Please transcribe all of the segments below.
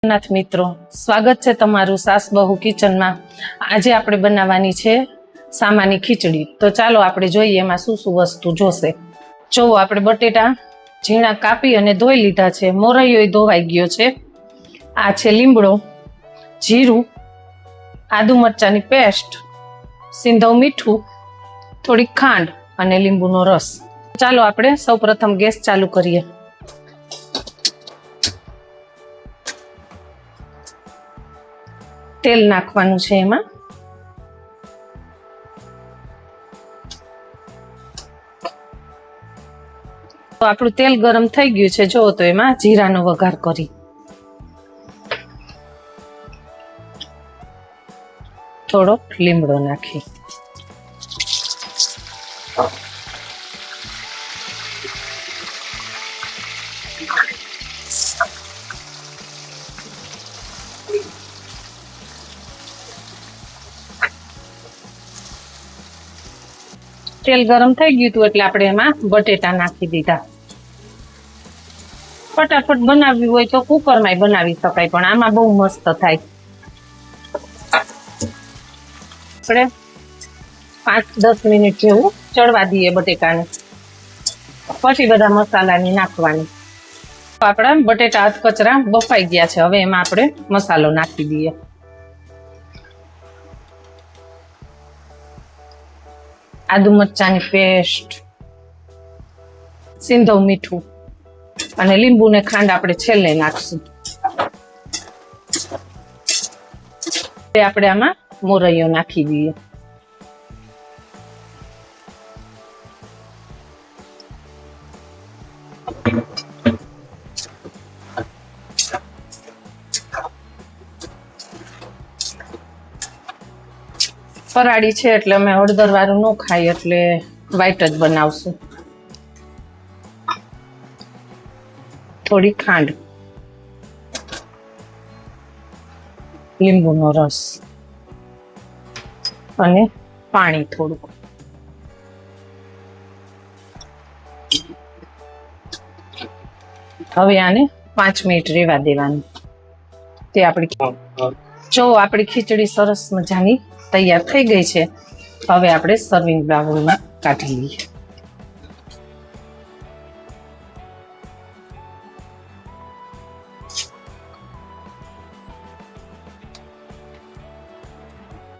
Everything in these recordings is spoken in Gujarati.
નાથ મિત્રો, સ્વાગત છે તમારું સાસ બહુ કિચનમાં। આજે આપણે બનાવવાની છે સામાની ખીચડી। તો ચાલો આપણે જોઈએ એમાં શું શું વસ્તુ જોશે। જો આપણે બટેટા ઝીણા કાપી અને ધોઈ લીધા છે, મોરૈયો ધોવાઈ ગયો છે। આ છે લીમડો, જીરું, આદુ મરચાની પેસ્ટ, સિંધવ મીઠું, થોડી ખાંડ અને લીંબુનો રસ। ચાલો આપણે સૌપ્રથમ ગેસ ચાલુ કરીએ। તેલ નાખવાનું છે એમાં। તો આપણું તેલ ગરમ થઈ ગયું છે, જો તો એમાં જીરાનો વઘાર કરી થોડો લીમડો નાખી તેલ ગરમ થઈ ગયું હતું એટલે આપણે એમાં બટેટા નાખી દીધા। ફટાફટ બનાવવી હોય તો કુકરમાંય બનાવી શકાય, પણ આમાં બહુ મસ્ત થાય। આપણે 5-10 મિનિટ જેવું ચડવા દઈએ બટેટાને, પછી બધા મસાલાની નાખવાની। આપણા બટેટા અધકચરા બફાઈ ગયા છે, હવે એમાં આપણે મસાલો નાખી દઈએ। આદુ મરચાની પેસ્ટ, સિંધવ મીઠું અને લીંબુ ને ખાંડ આપણે છેલ્લે નાખશું। આપણે આમાં મોરૈયો નાખી દઈએ। ફરાળી છે એટલે અમે હળદર વાળું ન ખાઈએ, એટલે વ્હાઈટ જ બનાવશું। થોડી ખાંડ, લીંબુનો રસ અને પાણી થોડુંક। હવે આને 5 મિનિટ રેવા દેવાનું। તે આપણી ખીચડી સરસ મજાની તૈયાર થઈ ગઈ છે। હવે આપણે સર્વિંગ બાઉલમાં કાઢી લઈએ।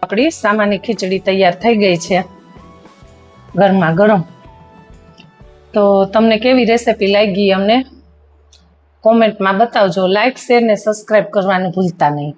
આપણી સામાની ખીચડી તૈયાર થઈ ગઈ છે, ગરમા ગરમ। તો તમને કેવી રેસીપી લાગી અમને કોમેન્ટમાં બતાવજો। લાઈક, શેર ને સબસ્ક્રાઇબ કરવાનું ભૂલતા નહીં।